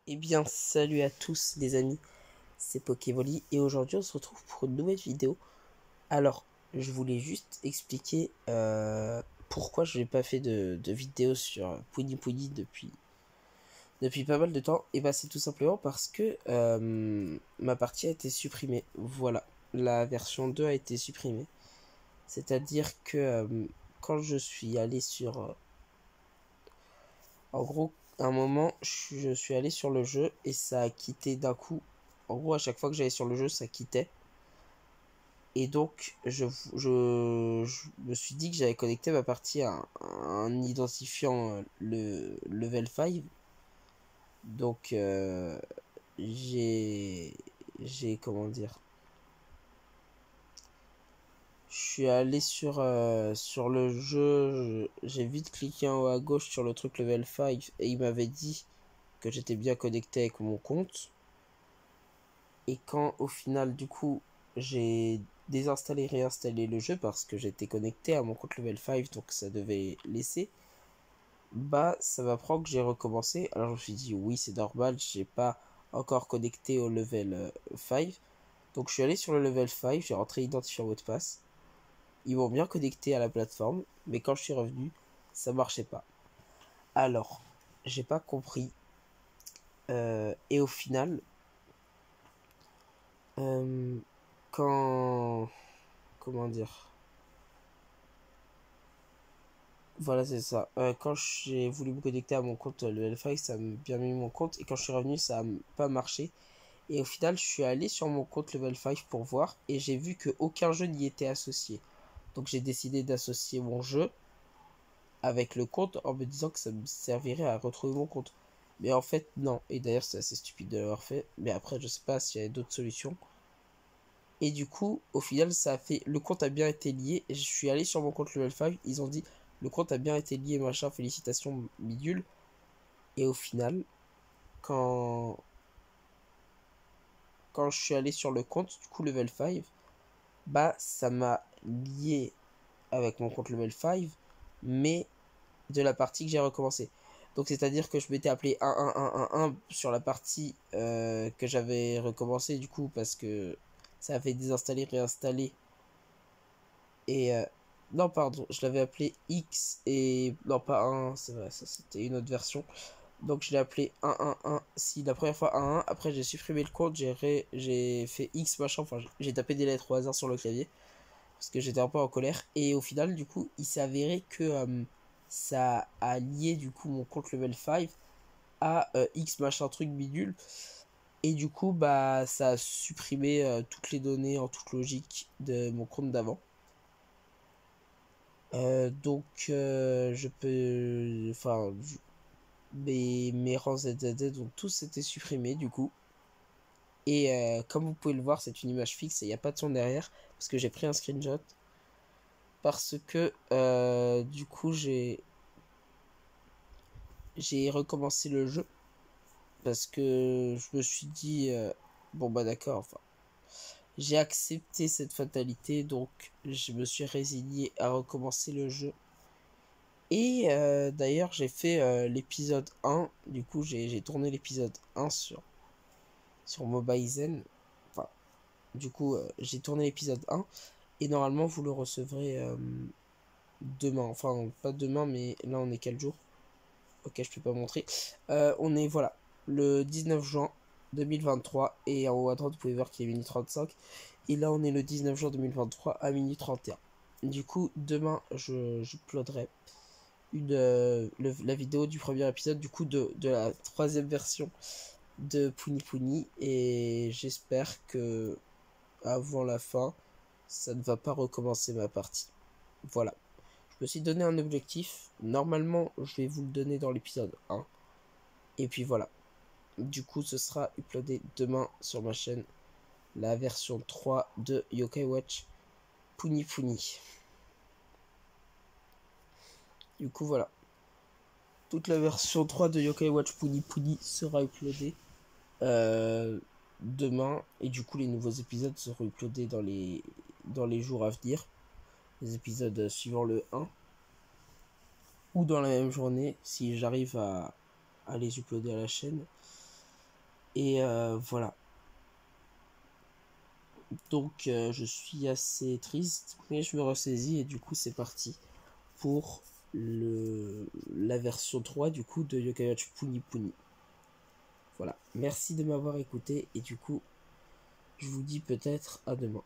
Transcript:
Eh bien, salut à tous les amis, c'est Pokévolley et aujourd'hui on se retrouve pour une nouvelle vidéo. Alors, je voulais juste expliquer pourquoi je n'ai pas fait de vidéo sur Pouilly Pouilly depuis pas mal de temps. Et bah c'est tout simplement parce que ma partie a été supprimée. Voilà, la version 2 a été supprimée. C'est-à-dire que quand je suis allé sur... en gros, à un moment, je suis allé sur le jeu et ça a quitté d'un coup. En gros, à chaque fois que j'allais sur le jeu, ça quittait. Et donc, je me suis dit que j'avais connecté ma partie à un identifiant le level 5. Donc, j'ai... comment dire? Je suis allé sur le jeu, j'ai vite cliqué en haut à gauche sur le truc level 5 et il m'avait dit que j'étais bien connecté avec mon compte. Et quand au final du coup j'ai désinstallé et réinstallé le jeu parce que j'étais connecté à mon compte level 5 donc ça devait laisser, bah ça m'apprend que j'ai recommencé. Alors je me suis dit oui c'est normal, j'ai pas encore connecté au level 5. Donc je suis allé sur le level 5, j'ai rentré identifiant mot de passe. Ils m'ont bien connecté à la plateforme, mais quand je suis revenu, ça marchait pas. Alors, j'ai pas compris. Et au final, euh, quand... comment dire? Voilà, c'est ça. Quand j'ai voulu me connecter à mon compte le L5, ça m'a bien mis mon compte. Et quand je suis revenu, ça n'a pas marché. Et au final, je suis allé sur mon compte Level 5 pour voir. Et j'ai vu qu'aucun jeu n'y était associé. Donc j'ai décidé d'associer mon jeu avec le compte en me disant que ça me servirait à retrouver mon compte. Mais en fait, non. Et d'ailleurs, c'est assez stupide de l'avoir fait. Mais après, je sais pas s'il y a d'autres solutions. Et du coup, au final, ça a fait. Le compte a bien été lié. Et je suis allé sur mon compte Level 5. Ils ont dit le compte a bien été lié, machin, félicitations, bidule. Et au final, quand, quand je suis allé sur le compte, du coup, Level 5, bah, ça m'a lié avec mon compte Level 5, mais de la partie que j'ai recommencé. Donc, c'est-à-dire que je m'étais appelé 1-1-1-1-1 sur la partie que j'avais recommencé, du coup, parce que ça avait désinstallé, réinstallé. Et non, pardon, je l'avais appelé X et. Non, pas 1, c'est vrai, ça c'était une autre version. Donc je l'ai appelé 111. Si la première fois 11, après j'ai supprimé le compte, j'ai fait X machin, enfin j'ai tapé des lettres au hasard sur le clavier parce que j'étais un peu en colère. Et au final, du coup, il s'est avéré que ça a lié du coup mon compte level 5 à X machin truc bidule. Et du coup, bah ça a supprimé toutes les données en toute logique de mon compte d'avant. Donc je peux. Enfin, mes rangs ZZZ, donc tous étaient supprimés du coup. Et comme vous pouvez le voir, c'est une image fixe et il n'y a pas de son derrière parce que j'ai pris un screenshot. Parce que du coup, j'ai recommencé le jeu parce que je me suis dit, bon bah d'accord, enfin, j'ai accepté cette fatalité donc je me suis résigné à recommencer le jeu. Et d'ailleurs, j'ai fait l'épisode 1, du coup, j'ai tourné l'épisode 1 sur Mobizen. Enfin, du coup, j'ai tourné l'épisode 1 et normalement vous le recevrez demain. Enfin, pas demain, mais là on est quel jour? Ok, je peux pas montrer. On est, voilà, le 19 juin 2023 et en haut à droite vous pouvez voir qu'il est minuit 35. Et là on est le 19 juin 2023 à minuit 31. Du coup, demain je uploaderai la vidéo du premier épisode, du coup de la troisième version de Puni Puni et j'espère que avant la fin, ça ne va pas recommencer ma partie. Voilà. Je me suis donné un objectif. Normalement, je vais vous le donner dans l'épisode 1. Et puis voilà. Du coup, ce sera uploadé demain sur ma chaîne. La version 3 de Yokai Watch Puni Puni. Du coup, voilà. Toute la version 3 de Yokai Watch Puni Puni sera uploadée demain. Et du coup, les nouveaux épisodes seront uploadés dans les jours à venir. Les épisodes suivant le 1. Ou dans la même journée si j'arrive à les uploader à la chaîne. Et voilà. Donc je suis assez triste, mais je me ressaisis et du coup c'est parti pour la version 3 du coup de Yokai Watch Puni Puni. Voilà, merci de m'avoir écouté et du coup je vous dis peut-être à demain.